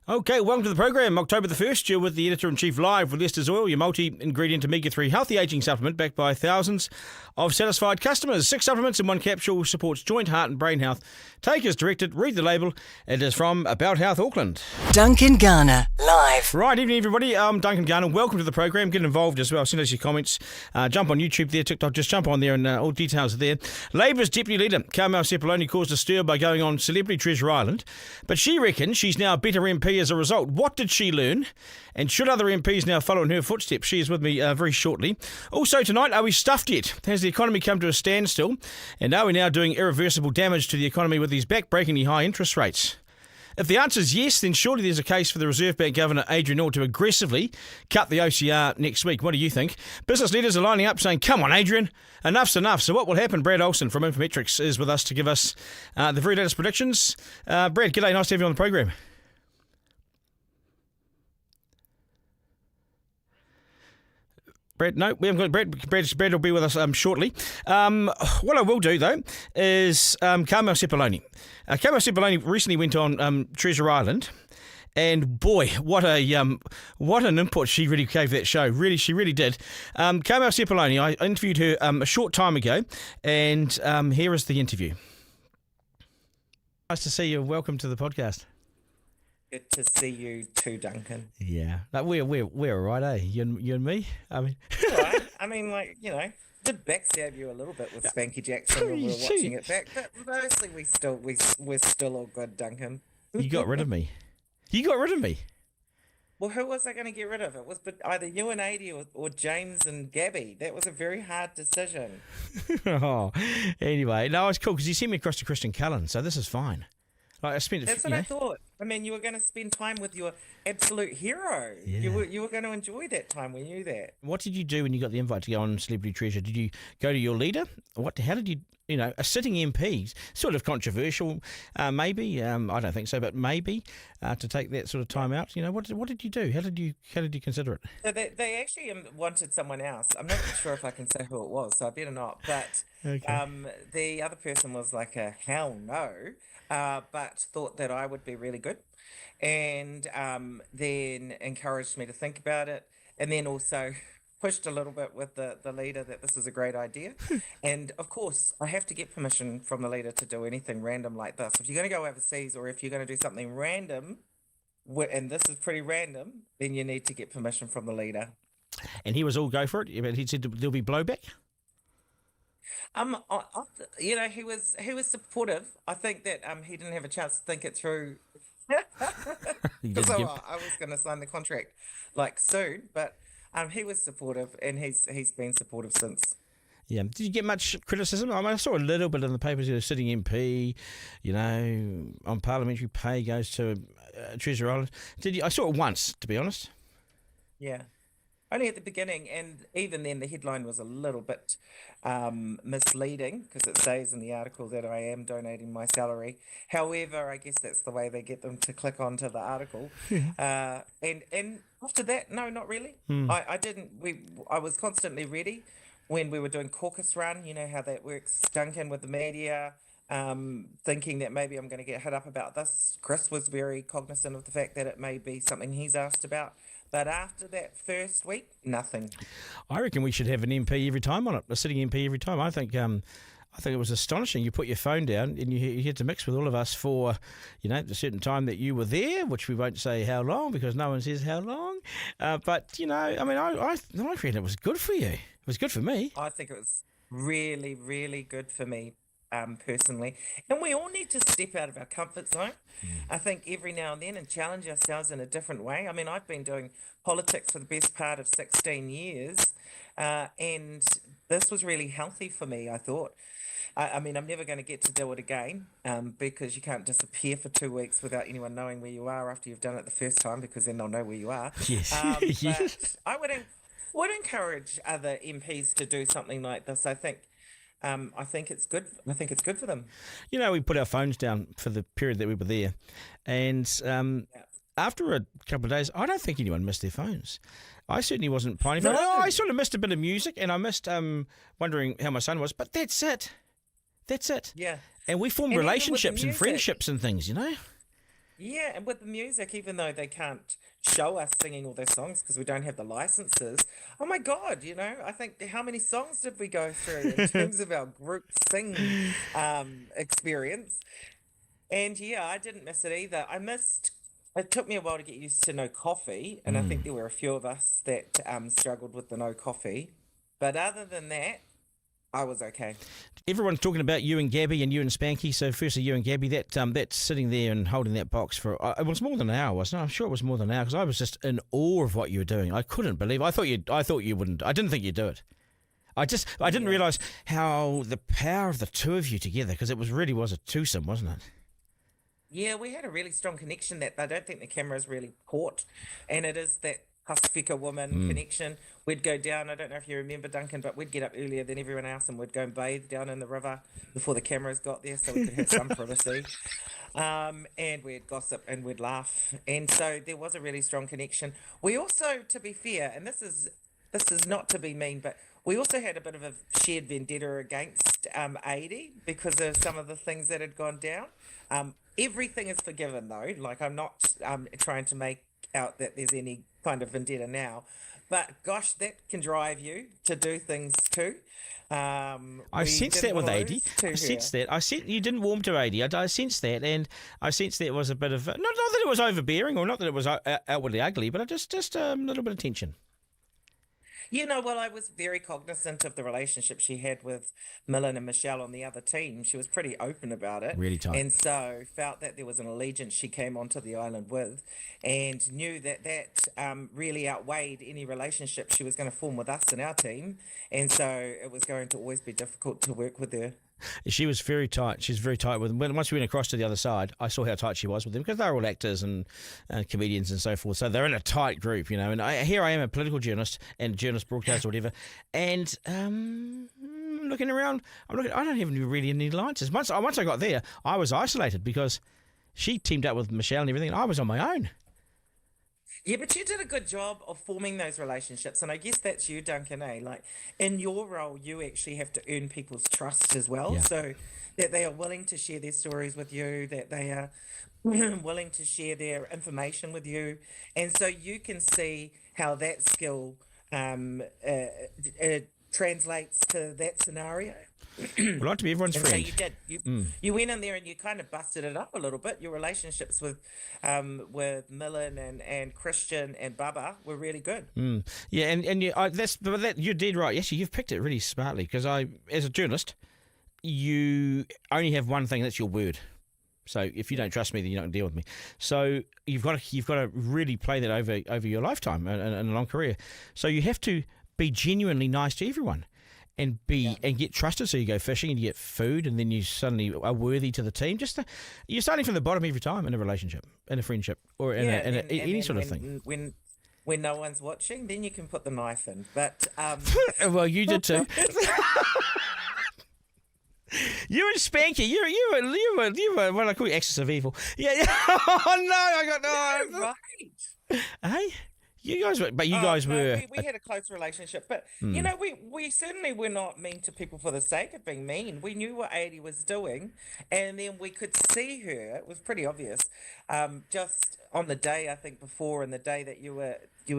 Okay, welcome to the program. October the 1st, you're with the Editor-in-Chief live with Lester's Oil, your multi-ingredient omega-3 healthy aging supplement backed by thousands of satisfied customers. 6 supplements in 1 capsule, supports joint, heart and brain health. Take as directed, read the label. It is from About Health Auckland. Duncan Garner, live. Right, evening everybody. I'm Duncan Garner. Welcome to the program. Get involved as well. Send us your comments. Jump on YouTube there, TikTok. Just jump on there and all details are there. Labour's Deputy Leader, Carmel Sepuloni, caused a stir by going on Celebrity Treasure Island. But she reckons she's now a better MP as a result. What did she learn? And should other MPs now follow in her footsteps? She is with me very shortly. Also tonight, are we stuffed yet? Has the economy come to a standstill? And are we now doing irreversible damage to the economy with these back-breakingly high interest rates? If the answer is yes, then surely there's a case for the Reserve Bank Governor Adrian Orr to aggressively cut the OCR next week. What do you think? Business leaders are lining up saying, come on, Adrian, enough's enough. So what will happen? Brad Olsen from Infometrics is with us to give us the very latest predictions. Brad, g'day, nice to have you on the program. Brad, no, we haven't got Brad. Brad will be with us shortly. What I will do, though, is Carmel Sepuloni. Carmel Sepuloni recently went on Treasure Island, and boy, what an input she really gave that show. Really, she really did. Carmel Sepuloni, I interviewed her a short time ago, and here is the interview. Nice to see you. Welcome to the podcast. Good to see you too, Duncan. Yeah, like we're all right, eh? You and me. I mean, all right. I mean, like, you know, did backstab you a little bit with Spanky Jackson when we were watching it back, but mostly we're still all good, Duncan. You got rid of me. You got rid of me. Well, who was I going to get rid of? It was either you and Adi or James and Gabby. That was a very hard decision. Oh, anyway, no, it's cool because you sent me across to Christian Cullen, so this is fine. Like I spent. That's what I thought. I mean, you were going to spend time with your absolute hero. Yeah. You were going to enjoy that time. We knew that. What did you do when you got the invite to go on Celebrity Treasure? Did you go to your leader? How did you? You know, a sitting MP, sort of controversial, maybe. I don't think so, but maybe to take that sort of time out. You know, what did you do? How did you consider it? So they actually wanted someone else. I'm not sure if I can say who it was, so I better not. But Okay. the other person was like a hell no, but thought that I would be really good, and then encouraged me to think about it, and then also pushed a little bit with the leader that this is a great idea. And of course, I have to get permission from the leader to do anything random like this. If you're going to go overseas or if you're going to do something random, and this is pretty random, then you need to get permission from the leader. And he was all go for it. But he said there'll be blowback. You know, he was supportive. I think that he didn't have a chance to think it through. Because I was going to sign the contract like soon, but he was supportive, and he's been supportive since. Yeah. Did you get much criticism? I mean, I saw a little bit in the papers. You know, sitting MP, you know, on parliamentary pay goes to Treasure Island. Did you? I saw it once, to be honest. Yeah. Only at the beginning, and even then the headline was a little bit misleading because it says in the article that I am donating my salary. However, I guess that's the way they get them to click onto the article. And after that, no, not really. I didn't. I was constantly ready when we were doing caucus run. You know how that works, Duncan, with the media. Thinking that maybe I'm going to get hit up about this. Chris was very cognizant of the fact that it may be something he's asked about. But after that first week, nothing. I reckon we should have an MP every time on it, a sitting MP every time. I think it was astonishing. You put your phone down and you had to mix with all of us for, you know, the certain time that you were there, which we won't say how long because no one says how long. But, you know, I mean, I reckon it was good for you. It was good for me. I think it was really, really good for me. Personally, and we all need to step out of our comfort zone. I think every now and then and challenge ourselves in a different way. I mean, I've been doing politics for the best part of 16 years, and this was really healthy for me, I thought. I mean, I'm never going to get to do it again because you can't disappear for 2 weeks without anyone knowing where you are after you've done it the first time, because then they'll know where you are. Yes. But I would encourage other MPs to do something like this. I think it's good. I think it's good for them. You know, we put our phones down for the period that we were there, and after a couple of days, I don't think anyone missed their phones. I certainly wasn't pining for it. Oh, I sort of missed a bit of music, and I missed wondering how my son was. But that's it. That's it. Yeah. And we formed relationships and friendships and things, you know. Yeah, and with the music, even though they can't show us singing all their songs because we don't have the licenses, oh my God, I think how many songs did we go through in terms of our group sing experience? And yeah, I didn't miss it either. It took me a while to get used to no coffee, and I think there were a few of us that struggled with the no coffee. But other than that, I was okay. Everyone's talking about you and Gabby and you and Spanky. So firstly, you and Gabby, that's sitting there and holding that box for it was more than an hour, wasn't it? I'm sure it was more than an hour because I was just in awe of what you were doing. I couldn't believe. I thought you wouldn't. I didn't think you'd do it. I didn't realise how the power of the two of you together, because it really was a twosome, wasn't it? Yeah, we had a really strong connection that I don't think the cameras really caught, and it is that Pasifika woman connection. We'd go down, I don't know if you remember, Duncan, but we'd get up earlier than everyone else and we'd go and bathe down in the river before the cameras got there so we could have some privacy. And we'd gossip and we'd laugh. And so there was a really strong connection. We also, to be fair, and this is not to be mean, but we also had a bit of a shared vendetta against Adi because of some of the things that had gone down. Everything is forgiven, though. Like, I'm not trying to make out that there's any kind of vendetta now, but gosh, that can drive you to do things too. I sensed that with Adi. I sensed that. I sensed you didn't warm to Adi. I sensed that, and I sensed that it was a bit of not that it was overbearing or not that it was outwardly ugly, but just a little bit of tension. Well, I was very cognizant of the relationship she had with Millen and Michelle on the other team. She was pretty open about it. Really tight. And so felt that there was an allegiance she came onto the island with and knew that really outweighed any relationship she was going to form with us and our team. And so it was going to always be difficult to work with her. She was very tight. She's very tight with them. Once we went across to the other side, I saw how tight she was with them because they're all actors and comedians and so forth. So they're in a tight group, And here I am, a political journalist and journalist broadcaster or whatever, and looking around, I don't have really any alliances. Once I got there, I was isolated because she teamed up with Michelle and everything, and I was on my own. Yeah, but you did a good job of forming those relationships. And I guess that's you, Duncan, eh? Like, in your role, you actually have to earn people's trust as well. Yeah. So that they are willing to share their stories with you, that they are willing to share their information with you. And so you can see how that skill translates to that scenario. We like to be everyone's friend. So you did. You went in there and you kind of busted it up a little bit. Your relationships with Millen and Christian and Bubba were really good. Yeah, and you did right. Actually, you've picked it really smartly because as a journalist, you only have one thing. That's your word. So if you don't trust me, then you're not going to deal with me. So you've got to really play that over your lifetime and a long career. So you have to be genuinely nice to everyone. And and get trusted, so you go fishing and you get food, and then you suddenly are worthy to the team. You're starting from the bottom every time in a relationship, in a friendship, or in any sort of thing. When no one's watching, then you can put the knife in. But well, you did too. You and Spanky, you were what I call you, axis of evil. Yeah. Oh no, I got no. Right. Hey. You guys were. We had a close relationship, but we certainly were not mean to people for the sake of being mean. We knew what Adi was doing, and then we could see her. It was pretty obvious. Just on the day, I think before, and the day that you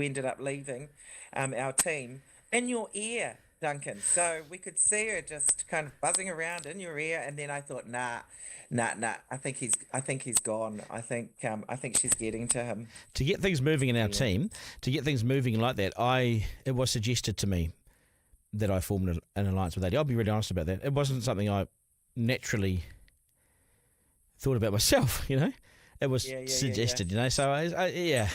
ended up leaving, our team, in your ear, Duncan. So we could see her just kind of buzzing around in your ear, and then I thought, nah. I think he's gone. I think she's getting to him. To get things moving in our team, to get things moving like that, it was suggested to me that I formed an alliance with Adi. I'll be really honest about that. It wasn't something I naturally thought about myself. It was suggested. So yeah.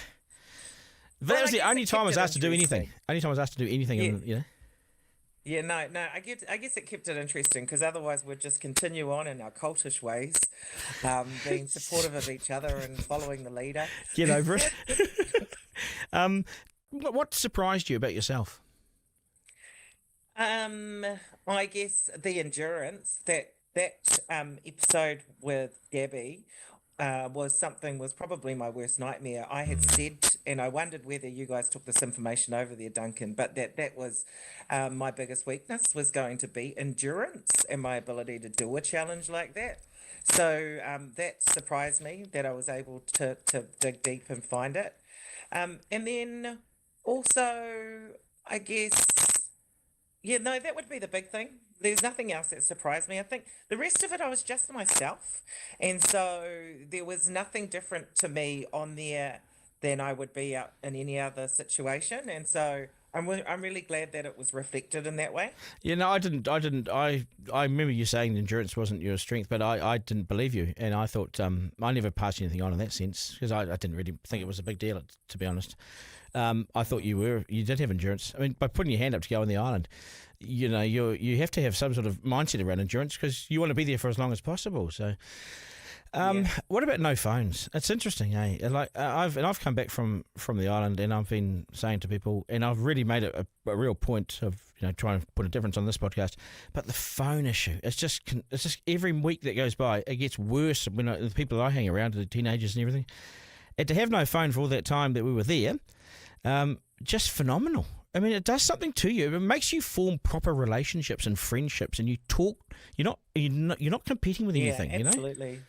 But that was the only time I was asked to do anything. Yeah, no. I guess it kept it interesting because otherwise we'd just continue on in our cultish ways, being supportive of each other and following the leader. Get over it. What surprised you about yourself? I guess the endurance that episode with Gabby was probably my worst nightmare. I had said, and I wondered whether you guys took this information over there, Duncan, but that was my biggest weakness was going to be endurance and my ability to do a challenge like that. So that surprised me that I was able to dig deep and find it. And then also, I guess, yeah, no, that would be the big thing. There's nothing else that surprised me. I think the rest of it, I was just myself. And so there was nothing different to me on there than I would be out in any other situation. And so I'm really glad that it was reflected in that way. Yeah, no, I didn't. I remember you saying endurance wasn't your strength, but I didn't believe you, and I thought I never passed anything on in that sense because I didn't really think it was a big deal, to be honest. I thought you did have endurance. I mean, by putting your hand up to go on the island, you have to have some sort of mindset around endurance because you want to be there for as long as possible. So. What about no phones? It's interesting, eh? Like I've come back from the island, and I've been saying to people, and I've really made it a real point of trying to put a difference on this podcast. But the phone issue, it's just every week that goes by, it gets worse. When the people that I hang around, the teenagers and everything, and to have no phone for all that time that we were there, just phenomenal. I mean, it does something to you. It makes you form proper relationships and friendships, and you talk. You're not competing with anything. Absolutely.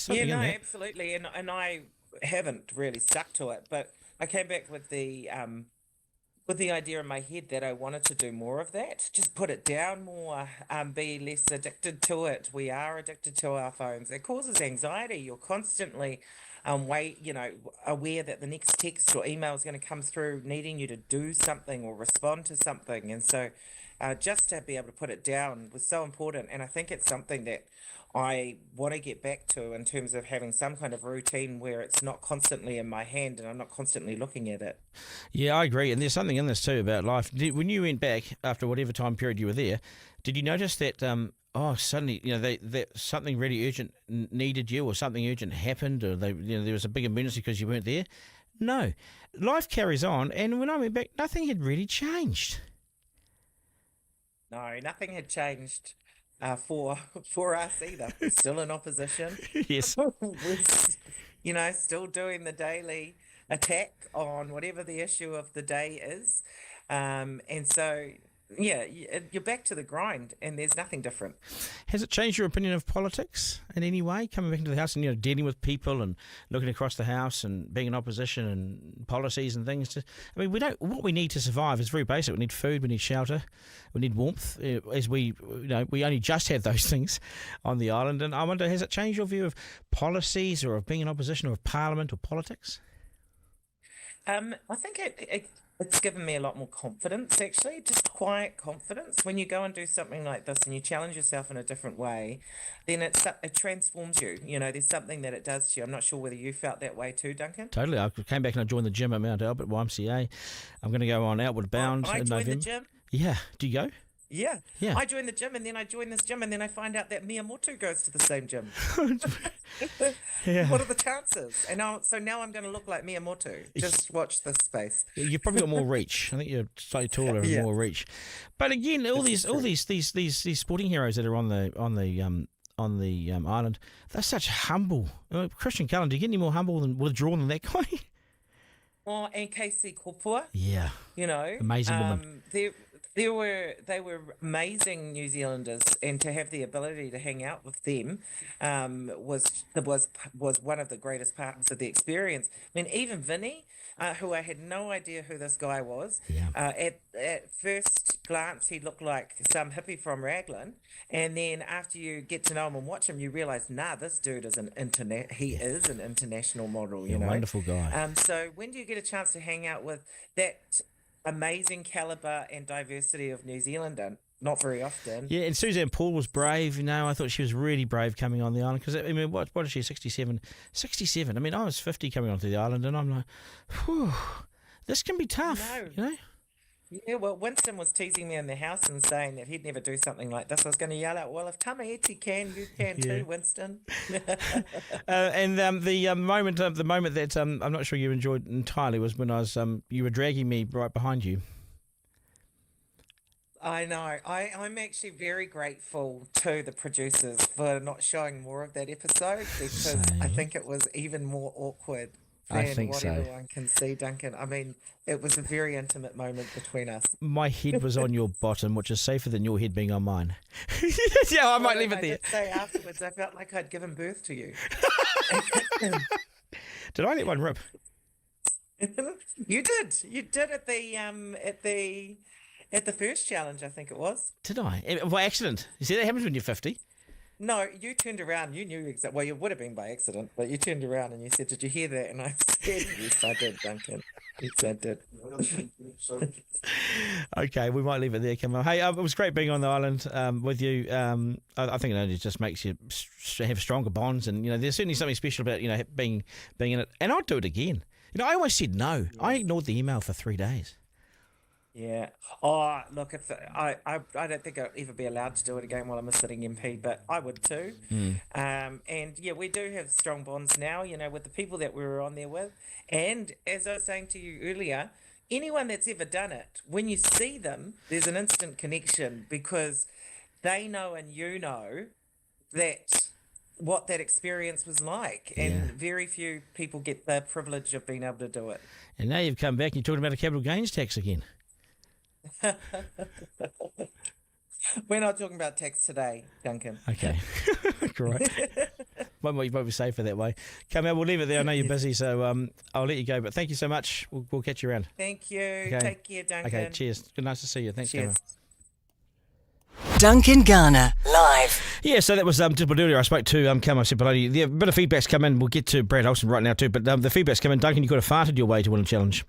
Yeah, no, absolutely, and I haven't really stuck to it, but I came back with the idea in my head that I wanted to do more of that, just put it down more, be less addicted to it. We are addicted to our phones. It causes anxiety. You're constantly aware that the next text or email is going to come through needing you to do something or respond to something, and so just to be able to put it down was so important, and I think it's something that I want to get back to in terms of having some kind of routine where it's not constantly in my hand and I'm not constantly looking at it. Yeah, I agree. And there's something in this too about life. When you went back after whatever time period you were there, did you notice that, suddenly, that something really urgent needed you or something urgent happened or there was a big emergency because you weren't there? No. Life carries on. And when I went back, nothing had really changed. No, nothing had changed. For us either. We're still in opposition. Yes. We're, still doing the daily attack on whatever the issue of the day is. And so, you're back to the grind and there's nothing different. Has it changed your opinion of politics in any way? Coming back into the house and, dealing with people and looking across the house and being in opposition and policies and things. What we need to survive is very basic. We need food, we need shelter, we need warmth. As we only just have those things on the island. And I wonder, has it changed your view of policies or of being in opposition or of parliament or politics? I think it's given me a lot more confidence, actually, just quiet confidence. When you go and do something like this and you challenge yourself in a different way, then it transforms you. There's something that it does to you. I'm not sure whether you felt that way too, Duncan. Totally. I came back and I joined the gym at Mount Albert YMCA. I'm going to go on Outward Bound in November. I joined the gym. Yeah. Do you go? Yeah. I joined the gym and then I joined this gym and then I find out that Miyamoto goes to the same gym. Yeah. What are the chances? And now I'm going to look like Miyamoto. Just watch this space. You've probably got more reach. I think you're slightly taller and more reach. But again, all these sporting heroes that are on the island, they're such humble. Christian Cullen, do you get any more humble and withdrawn than that guy? Oh, and Casey Kopua. Yeah. Amazing woman. They were amazing New Zealanders, and to have the ability to hang out with them was one of the greatest parts of the experience. I mean, even Vinny, who I had no idea who this guy was. Yeah. At first glance, he looked like some hippie from Raglan, and then after you get to know him and watch him, you realise, this dude is an international model. Wonderful guy. So when do you get a chance to hang out with that amazing caliber and diversity of New Zealander? Not very often. Yeah, and Suzanne Paul was brave. I thought she was really brave coming on the island because, what is she, 67? 67. I was 50 coming onto the island and I'm like, whew, this can be tough, Yeah, well, Winston was teasing me in the house and saying that he'd never do something like this. I was going to yell out, well, if Tamaiti can, you can too, Winston. And the moment that I'm not sure you enjoyed entirely was when you were dragging me right behind you. I know. I'm actually very grateful to the producers for not showing more of that episode because I think it was even more awkward. I than think what so. everyone can see, Duncan. I mean, it was a very intimate moment between us. My head was on your bottom, which is safer than your head being on mine. Yeah, I might leave it I there. did say afterwards, I felt like I'd given birth to you. Did I let one rip? You did. You did at the first challenge, I think it was. Did I? By accident. You see, that happens when you're 50. No, you turned around. You knew exactly. Well, it would have been by accident, but you turned around and you said, "Did you hear that?" And I said, "Yes, I did, Duncan. Yes, I did." Okay, we might leave it there, Carmel. Hey, it was great being on the island with you. I think it only just makes you have stronger bonds, and there's certainly something special about being in it. And I'd do it again. I always said no. Yeah. I ignored the email for 3 days. Yeah. Oh, look, if I don't think I'd ever be allowed to do it again while I'm a sitting MP, but I would too. And yeah, we do have strong bonds now, with the people that we were on there with. And as I was saying to you earlier, anyone that's ever done it, when you see them, there's an instant connection because they know and you know that what that experience was like. And very few people get the privilege of being able to do it. And now you've come back and you're talking about a capital gains tax again. We're not talking about tax today, Duncan. Okay. Great. Might be safer that way. Carmel, we'll leave it there. I know you're busy, so I'll let you go. But thank you so much. We'll catch you around. Thank you. Okay. Take care, Duncan. Okay, cheers. Good, nice to see you. Thanks, cheers. Carmel. Duncan Garner, live. Yeah, so that was just earlier. I spoke to Carmel Sepuloni. A bit of feedback's come in. We'll get to Brad Olsen right now too. But the feedback's come in. Duncan, you could have farted your way to win a challenge.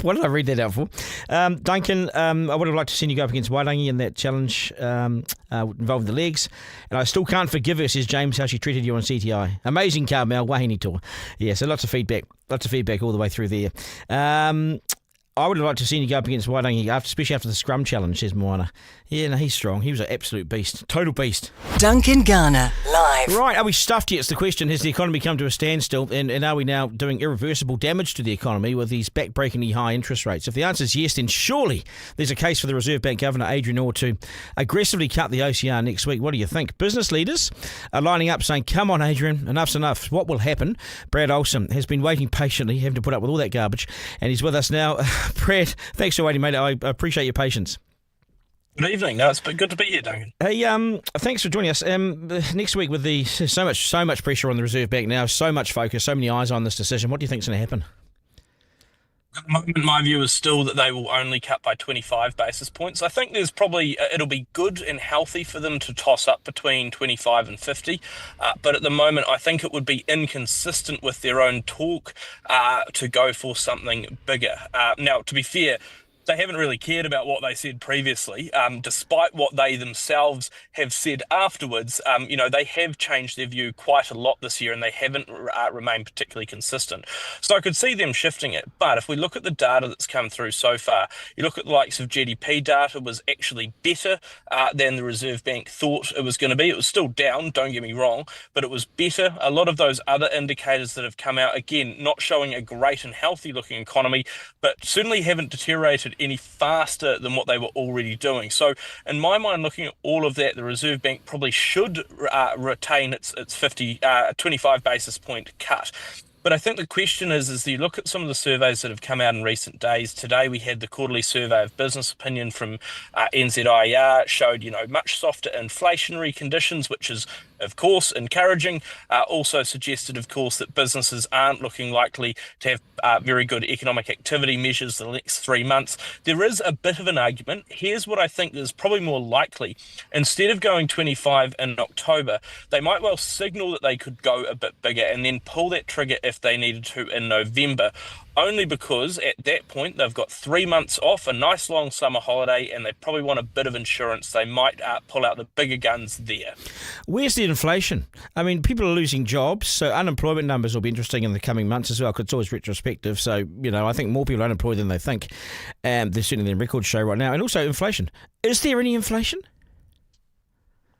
What did I read that out for? Duncan, I would have liked to seen you go up against Wairangi in that challenge involving the legs. And I still can't forgive her, says James, how she treated you on CTI. Amazing, Carmel, wahine tour. Yeah, so lots of feedback all the way through there. I would have liked to have seen you go up against Wairangi, especially after the scrum challenge, says Moana. Yeah, no, he's strong. He was an absolute beast. Total beast. Duncan Garner, live. Right, are we stuffed yet? It's the question. Has the economy come to a standstill? And are we now doing irreversible damage to the economy with these back-breakingly high interest rates? If the answer is yes, then surely there's a case for the Reserve Bank Governor, Adrian Orr, to aggressively cut the OCR next week. What do you think? Business leaders are lining up saying, come on, Adrian, enough's enough. What will happen? Brad Olsen has been waiting patiently, having to put up with all that garbage, and he's with us now. Brad, thanks for waiting, mate. I appreciate your patience. Good evening. No, it's been good to be here, Duncan. Hey, thanks for joining us. Next week, with so much pressure on the Reserve Bank now, so much focus, so many eyes on this decision, what do you think is going to happen? At the moment, my view is still that they will only cut by 25 basis points. I think there's probably, it'll be good and healthy for them to toss up between 25 and 50. But at the moment, I think it would be inconsistent with their own talk to go for something bigger. Now, to be fair, they haven't really cared about what they said previously, despite what they themselves have said afterwards. They have changed their view quite a lot this year, and they haven't remained particularly consistent. So I could see them shifting it. But if we look at the data that's come through so far, you look at the likes of GDP data was actually better than the Reserve Bank thought it was going to be. It was still down, don't get me wrong, but it was better. A lot of those other indicators that have come out, again, not showing a great and healthy looking economy, but certainly haven't deteriorated any faster than what they were already doing. So in my mind, looking at all of that, the Reserve Bank probably should retain its 25 basis point cut. But I think the question is you look at some of the surveys that have come out in recent days. Today we had the quarterly survey of business opinion from NZIER, showed much softer inflationary conditions, which is of course encouraging. Also suggested, of course, that businesses aren't looking likely to have very good economic activity measures in the next 3 months. There is a bit of an argument. Here's what I think is probably more likely. Instead of going 25 in October, they might well signal that they could go a bit bigger and then pull that trigger if they needed to in November, only because at that point they've got 3 months off, a nice long summer holiday, and they probably want a bit of insurance. They might pull out the bigger guns there. Where's the inflation? I mean, people are losing jobs, so unemployment numbers will be interesting in the coming months as well, because it's always retrospective. So, I think more people are unemployed than they think. They're certainly in the record show right now. And also inflation. Is there any inflation?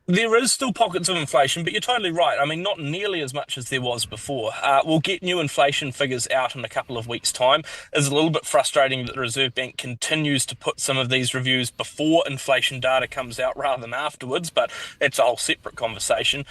There is still pockets of inflation, but you're totally right. I mean, not nearly as much as there was before. We'll get new inflation figures out in a couple of weeks' time. It's a little bit frustrating that the Reserve Bank continues to put some of these reviews before inflation data comes out rather than afterwards, but it's a whole separate conversation.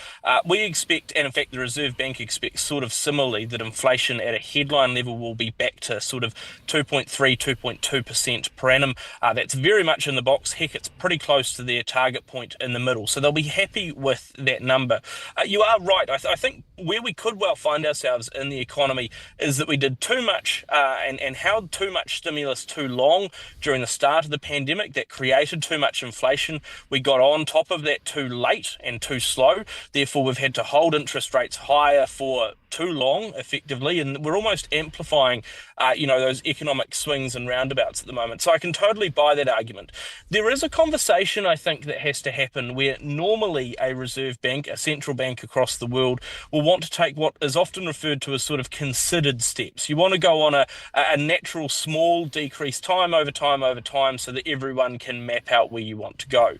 We expect, and in fact the Reserve Bank expects sort of similarly, that inflation at a headline level will be back to sort of 2.3, 2.2% per annum. That's very much in the box. Heck, it's pretty close to their target point in the middle. So they'll be happy with that number. You are right. I think where we could well find ourselves in the economy is that we did too much and held too much stimulus too long during the start of the pandemic. That created too much inflation. We got on top of that too late and too slow. Therefore, we've had to hold interest rates higher for too long, effectively, and we're almost amplifying, those economic swings and roundabouts at the moment. So I can totally buy that argument. There is a conversation, I think, that has to happen where normally a reserve bank, a central bank across the world, will want to take what is often referred to as sort of considered steps. You want to go on a natural small decrease time over time so that everyone can map out where you want to go.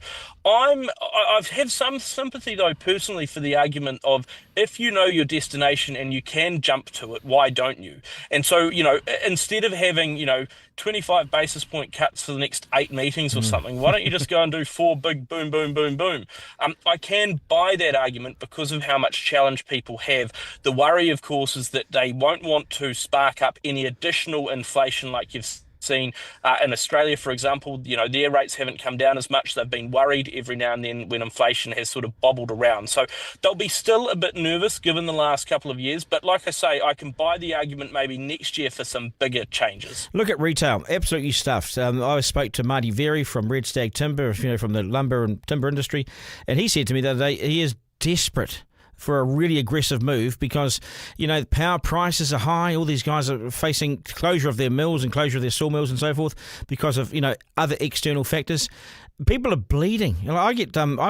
I've had some sympathy, though, personally, for the argument of if you know your destination and you can jump to it, why don't you? And so, instead of having, 25 basis point cuts for the next 8 meetings or something, why don't you just go and do 4 big boom, boom, boom, boom? I can buy that argument because of how much challenge people have. The worry, of course, is that they won't want to spark up any additional inflation like you've seen in Australia, for example. Their rates haven't come down as much. They've been worried every now and then when inflation has sort of bobbled around. So they'll be still a bit nervous given the last couple of years. But like I say, I can buy the argument maybe next year for some bigger changes. Look at retail, absolutely stuffed. I spoke to Marty Very from Red Stag Timber, from the lumber and timber industry, and he said to me the other day he is desperate for a really aggressive move because, power prices are high. All these guys are facing closure of their mills and closure of their sawmills and so forth because of, other external factors. People are bleeding. I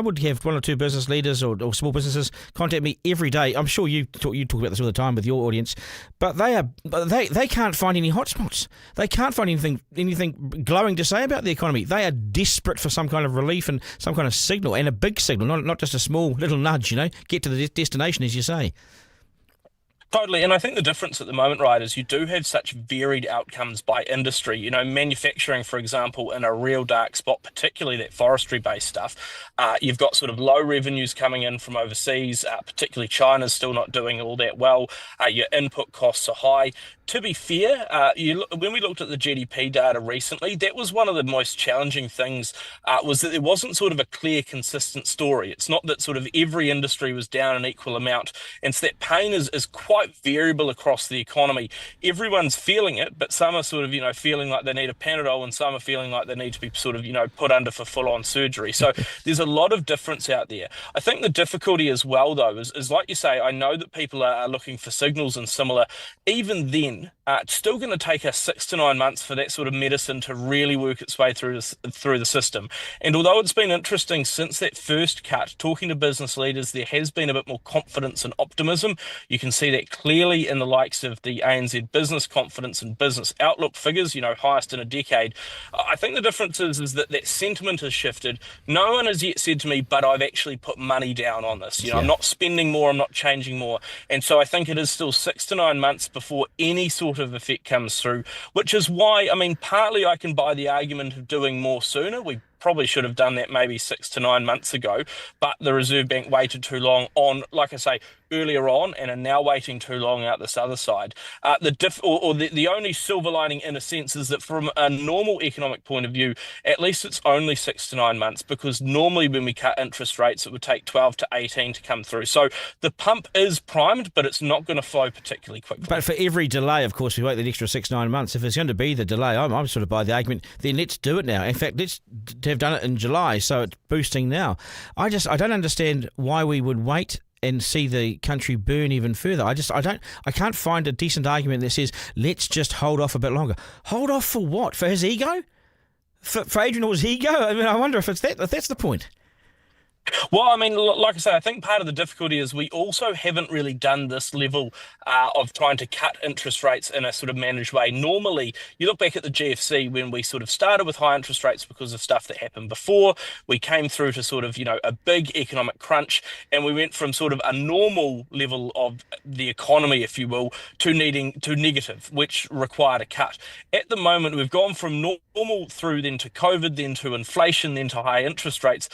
would have 1 or 2 business leaders or small businesses contact me every day. I'm sure you talk about this all the time with your audience, but they can't find any hotspots. They can't find anything glowing to say about the economy. They are desperate for some kind of relief and some kind of signal, and a big signal, not just a small little nudge. Get to the destination, as you say. Totally, and I think the difference at the moment, right, is you do have such varied outcomes by industry. Manufacturing, for example, in a real dark spot, particularly that forestry-based stuff. You've got sort of low revenues coming in from overseas, particularly China's still not doing all that well. Your input costs are high. To be fair, when we looked at the GDP data recently, that was one of the most challenging things, was that there wasn't sort of a clear, consistent story. It's not that sort of every industry was down an equal amount, and so that pain is quite variable across the economy. Everyone's feeling it, but some are sort of, feeling like they need a Panadol, and some are feeling like they need to be sort of, put under for full-on surgery. So there's a lot of difference out there. I think the difficulty as well, though, is like you say, I know that people are looking for signals and similar. Even then, it's still going to take us 6 to 9 months for that sort of medicine to really work its way through the system. And although it's been interesting since that first cut, talking to business leaders, there has been a bit more confidence and optimism. You can see that clearly in the likes of the ANZ business confidence and business outlook figures, highest in a decade. I think the difference is that sentiment has shifted. No one has yet said to me, but I've actually put money down on this. I'm not spending more, I'm not changing more. And so I think it is still 6 to 9 months before any sort of effect comes through, which is why, partly I can buy the argument of doing more sooner. We probably should have done that maybe 6 to 9 months ago, but the Reserve Bank waited too long on, like I say, earlier on, and are now waiting too long out this other side. The only silver lining, in a sense, is that from a normal economic point of view, at least it's only 6 to 9 months, because normally when we cut interest rates, it would take 12 to 18 to come through. So the pump is primed, but it's not going to flow particularly quickly. But for every delay, of course, we wait the extra 6-9 months. If it's going to be the delay, I'm sort of by the argument, then let's do it now. In fact, let's have done it in July, so it's boosting now. I don't understand why we would wait and see the country burn even further. I can't find a decent argument that says let's just hold off a bit longer. Hold off for what? For his ego? For Adrian Orr's ego? I wonder if that's the point. Well, I mean, like I say, I think part of the difficulty is we also haven't really done this level of trying to cut interest rates in a sort of managed way. Normally, you look back at the GFC when we sort of started with high interest rates because of stuff that happened before. We came through to sort of, a big economic crunch, and we went from sort of a normal level of the economy, if you will, to negative, which required a cut. At the moment, we've gone from normal through then to COVID, then to inflation, then to high interest rates.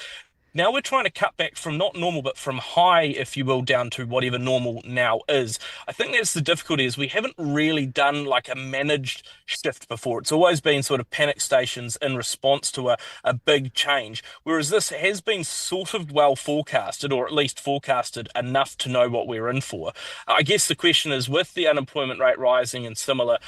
Now we're trying to cut back from not normal, but from high, if you will, down to whatever normal now is. I think that's the difficulty is we haven't really done like a managed shift before. It's always been sort of panic stations in response to a big change, whereas this has been sort of well forecasted, or at least forecasted enough to know what we're in for. I guess the question is with the unemployment rate rising and similar,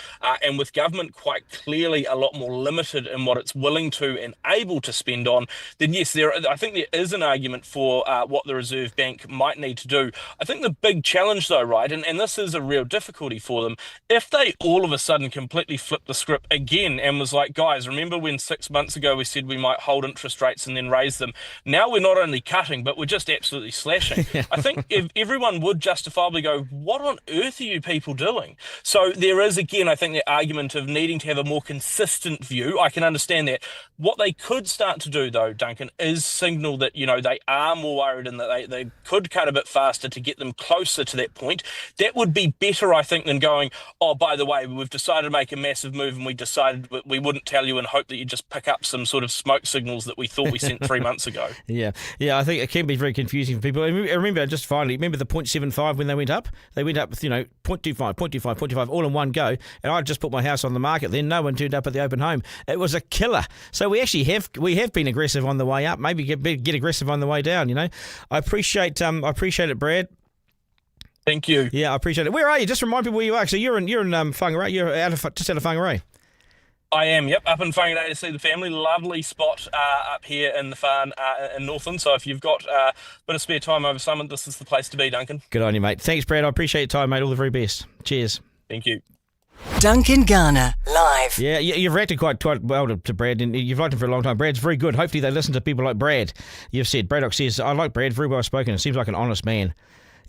and with government quite clearly a lot more limited in what it's willing to and able to spend on, then yes, I think there is an argument for what the Reserve Bank might need to do. I think the big challenge though, right, and this is a real difficulty for them, if they all of a sudden completely flip the script again and was like, guys, remember when 6 months ago we said we might hold interest rates and then raise them? Now we're not only cutting, but we're just absolutely slashing. I think if everyone would justifiably go, what on earth are you people doing? So there is, again, I think the argument of needing to have a more consistent view. I can understand that. What they could start to do, though, Duncan, is signal that, they are more worried and that they could cut a bit faster to get them closer to that point. That would be better, I think, than going, oh, by the way, we've decided to make a massive move and we decided we wouldn't tell you and hope that you just pick up some sort of smoke signals that we thought we sent 3 months ago. Yeah, I think it can be very confusing for people. Remember, just finally, remember the 0.75 when they went up? They went up with, 0.25, 0.25, 0.25, all in one go, and I just put my house on the market. Then no one turned up at the open home. It was a killer. So we actually have been aggressive on the way up. Maybe get aggressive on the way down. I appreciate it, Brad. Thank you. Yeah, I appreciate it. Where are you? Just remind people where you are. So you're in Whangarei. You're just out of Whangarei. I am, yep, up in Whangarei to see the family. Lovely spot up here in the farm in Northland. So if you've got a bit of spare time over summer, this is the place to be, Duncan. Good on you, mate. Thanks, Brad. I appreciate your time, mate. All the very best. Cheers. Thank you. Duncan Garner, live. Yeah, you've reacted quite well to Brad, and you've liked him for a long time. Brad's very good. Hopefully they listen to people like Brad. You've said, Braddock says, I like Brad, very well spoken. It seems like an honest man.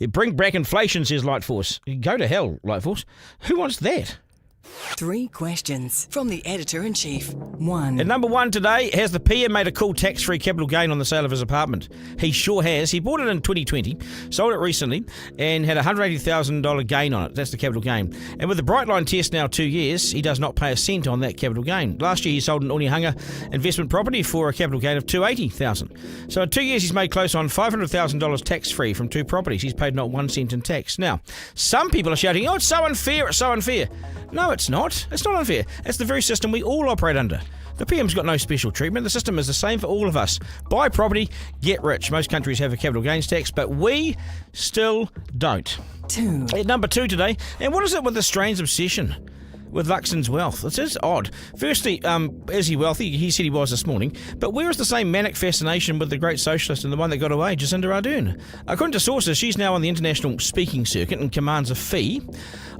Bring back inflation, says Lightforce. Go to hell, Lightforce. Who wants that? 3 questions from the Editor-in-Chief. 1. And number 1 today, has the PM made a cool tax-free capital gain on the sale of his apartment? He sure has. He bought it in 2020, sold it recently, and had a $180,000 gain on it. That's the capital gain. And with the Brightline test now 2 years, he does not pay a cent on that capital gain. Last year, he sold an Onehunga investment property for a capital gain of $280,000. So in 2 years, he's made close on $500,000 tax-free from 2 properties. He's paid not 1 cent in tax. Now, some people are shouting, oh, it's so unfair, it's so unfair. No, it's not. It's not unfair. It's the very system we all operate under. The PM's got no special treatment. The system is the same for all of us. Buy property, get rich. Most countries have a capital gains tax, but we still don't. 2. At number 2 today, and what is it with the strange obsession with Luxon's wealth? It is odd. Firstly, is he wealthy? He said he was this morning. But where is the same manic fascination with the great socialist and the one that got away, Jacinda Ardern? According to sources, she's now on the international speaking circuit and commands a fee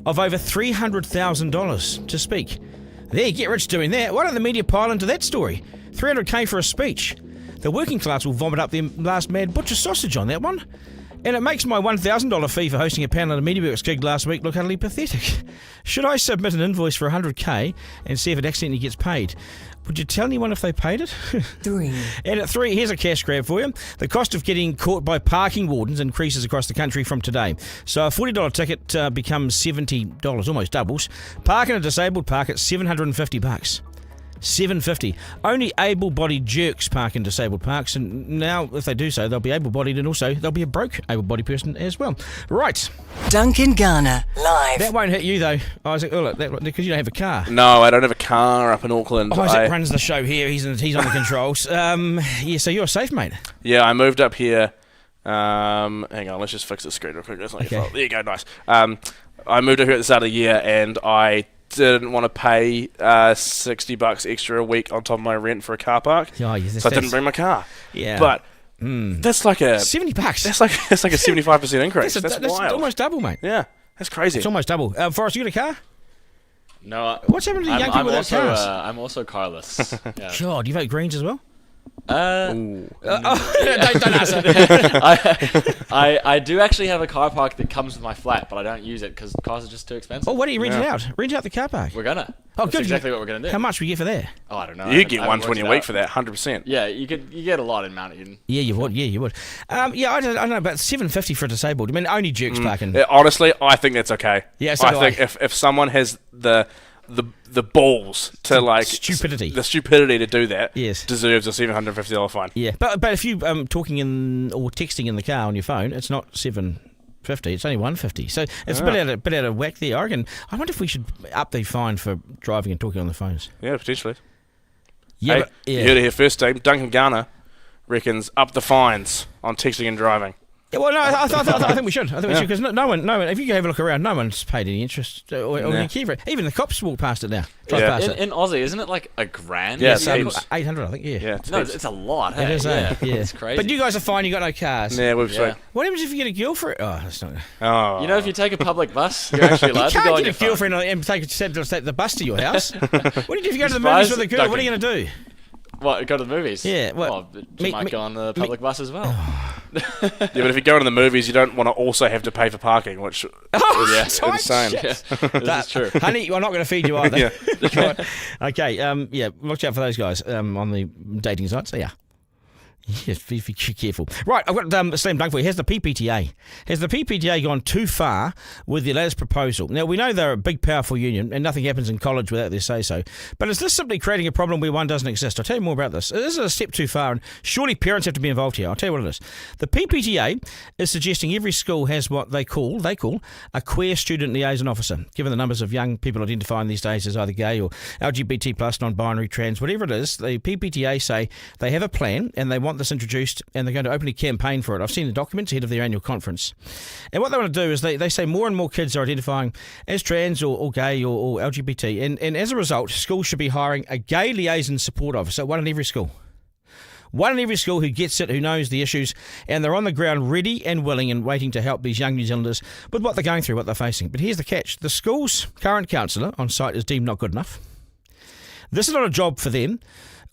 of over $300,000 to speak. There, get rich doing that. Why don't the media pile into that story? $300K for a speech. The working class will vomit up their last mad butcher sausage on that one. And it makes my $1,000 fee for hosting a panel at a MediaWorks gig last week look utterly pathetic. Should I submit an invoice for $100K and see if it accidentally gets paid? Would you tell anyone if they paid it? 3. And at 3, here's a cash grab for you. The cost of getting caught by parking wardens increases across the country from today. So a $40 ticket becomes $70, almost doubles. Parking a disabled park at $750. $750. Only able-bodied jerks park in disabled parks, and now if they do so, they'll be able-bodied, and also they'll be a broke able-bodied person as well. Right. Duncan Garner, live. That won't hit you though, Isaac Ullett, because you don't have a car. No, I don't have a car up in Auckland. Isaac runs the show here. He's on the controls. Yeah, so you're safe, mate. Yeah, I moved up here. Hang on, let's just fix the screen real quick. That's not your fault. There you go, nice. I moved up here at the start of the year, and I didn't want to pay $60 extra a week on top of my rent for a car park, so I didn't bring my car. Yeah, but that's like a $70. That's like a 75% increase. That's wild. Almost double, mate. Yeah, that's crazy. It's almost double. Forrest, you got a car? No. What's happened to young people without cars? I'm also carless. Yeah. God, you vote Greens as well? Don't answer. I do actually have a car park that comes with my flat, but I don't use it because cars are just too expensive. Oh, why don't you rent it out? Rent out the car park. We're gonna. Oh, That's good. exactly what we're gonna do. How much we get for that? Oh, I don't know. You get 120 a week for that, 100%. Yeah, you get a lot in Mount Eden. Yeah, you would. I don't know, about $750 for a disabled. I mean, only jerks parking. Yeah, honestly, I think that's okay. Yeah, so I do think if someone has the balls to like Stupidity. the stupidity to do that, Yes. deserves a $750 fine. Yeah, but if you talking in or texting in the car on your phone, it's not $750. It's only $150. So it's a bit out of whack there. I wonder if we should up the fine for driving and talking on the phones. Yeah, potentially. Yeah, Hey, but, yeah. you heard it here first, team. Duncan Garner reckons up the fines on texting and driving. Yeah, well, no, I think we should. I think we should because no one. If you have a look around, no one's paid any interest or any care for it. Even the cops walk past it now. Drive Yeah. past it. In Aussie, isn't it like $1,000? Yeah, It's, heaps. 800, I think. Yeah. Yeah, No, it's a lot. Hey? It is. Yeah, Yeah. it's crazy. But you guys are fine. You got no cars. Yeah, we've Yeah. What happens if you get a girlfriend? Oh, that's not. Oh. You know, if you take a public bus, you're actually You allowed to go can't on get your a phone. girlfriend and take the bus to your house. What do you do if you go to the Surprise, movies with a girl? What are you going to do? What, go to the movies? Yeah, what- Well, you might go on the public bus as well. Yeah, but if you go to the movies, you don't want to also have to pay for parking, which Oh, is tight insane. shit. This is true. Honey, I'm not going to feed you either. Yeah. Okay, watch out for those guys on the dating sites. So, yeah. Yes, be careful. Right, I've got slam dunk for you. Here's the PPTA. Has the PPTA gone too far with their latest proposal? Now, we know they're a big, powerful union, and nothing happens in college without their say-so. But is this simply creating a problem where one doesn't exist? I'll tell you more about this. This is a step too far, and surely parents have to be involved here. I'll tell you what it is. The PPTA is suggesting every school has what they call a queer student liaison officer. Given the numbers of young people identifying these days as either gay or LGBT+, non-binary, trans, whatever it is, the PPTA say they have a plan, and they want this introduced, and they're going to openly campaign for it. I've seen the documents ahead of their annual conference. And what they want to do is they say more and more kids are identifying as trans or gay or LGBT, and as a result, schools should be hiring a gay liaison support officer, one in every school. One in every school who gets it, who knows the issues, and they're on the ground ready and willing and waiting to help these young New Zealanders with what they're going through, what they're facing. But here's the catch. The school's current counsellor on site is deemed not good enough. This is not a job for them.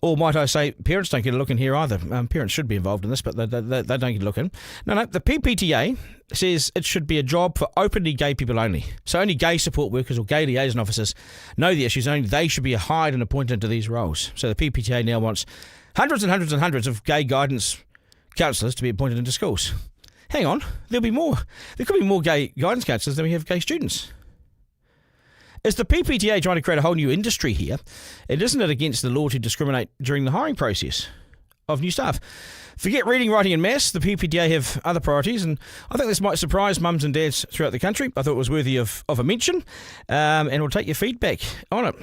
Or might I say, parents don't get a look in here either. Parents should be involved in this, but they don't get a look in. No, the PPTA says it should be a job for openly gay people only. So only gay support workers or gay liaison officers know the issues. Only they should be hired and appointed into these roles. So the PPTA now wants hundreds and hundreds and hundreds of gay guidance counsellors to be appointed into schools. Hang on, there'll be more. There could be more gay guidance counsellors than we have gay students. Is the PPTA trying to create a whole new industry here? And isn't it against the law to discriminate during the hiring process of new staff? Forget reading, writing and maths. The PPTA have other priorities, and I think this might surprise mums and dads throughout the country. I thought it was worthy of a mention, and we'll take your feedback on it.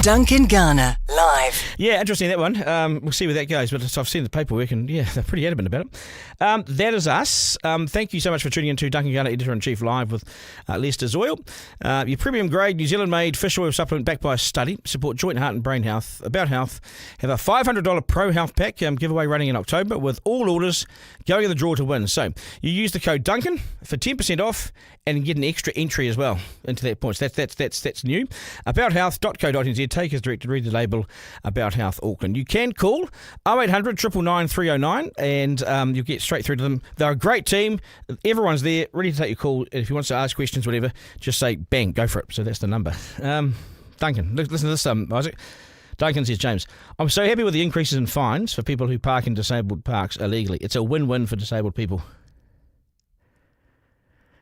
Duncan Garner, live. Yeah, interesting, that one. We'll see where that goes, but I've seen the paperwork, and yeah, they're pretty adamant about it. That is us. Thank you so much for tuning in to Duncan Garner, Editor-in-Chief, live with Lester's Oil. Your premium-grade New Zealand-made fish oil supplement backed by a study. Support joint, heart and brain health. About Health have a $500 Pro Health Pack giveaway running in October with all orders going in the draw to win. So you use the code Duncan for 10% off and get an extra entry as well into that points. That's new. Abouthealth.co.nz. Take us direct to read the label About Health Auckland. You can call 0800 999 309 and you'll get straight through to them. They're a great team. Everyone's there, ready to take your call. If you want to ask questions, whatever, just say bang, go for it. So that's the number. Duncan, listen to this, Isaac. Duncan says, James, I'm so happy with the increases in fines for people who park in disabled parks illegally. It's a win-win for disabled people.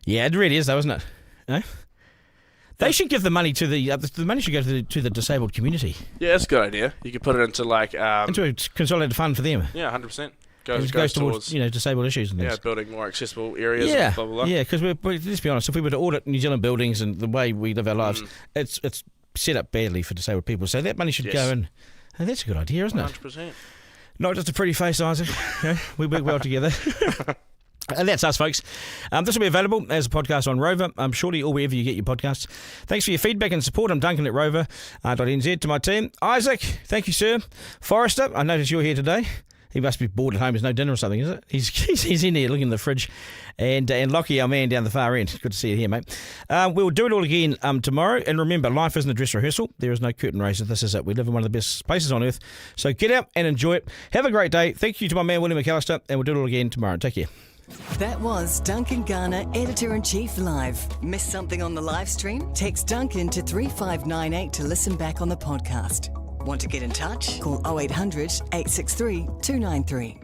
Yeah, it really is, though, isn't it? No? They should give the money to the money should go to the disabled community. Yeah, that's a good idea. You could put it into like into a consolidated fund for them. Yeah, 100%. Goes towards disabled issues and things. Yeah, building more accessible areas. Yeah, and blah blah blah. Yeah, because let's be honest, if we were to audit New Zealand buildings and the way we live our lives, it's set up badly for disabled people. So that money should go in. And that's a good idea, isn't it? 100%. Not just a pretty face, Isaac. We work well together. And that's us, folks. This will be available as a podcast on Rover, shortly, or wherever you get your podcasts. Thanks for your feedback and support. I'm Duncan at rover.nz. To my team, Isaac, thank you, sir. Forrester, I noticed you're here today. He must be bored at home. There's no dinner or something, is it? He's in there looking in the fridge. And Lockie, our man down the far end. Good to see you here, mate. We'll do it all again tomorrow. And remember, life isn't a dress rehearsal. There is no curtain raiser. This is it. We live in one of the best places on earth. So get out and enjoy it. Have a great day. Thank you to my man, William McAllister. And we'll do it all again tomorrow. Take care. That was Duncan Garner, Editor-in-Chief Live. Missed something on the live stream? Text Duncan to 3598 to listen back on the podcast. Want to get in touch? Call 0800 863 293.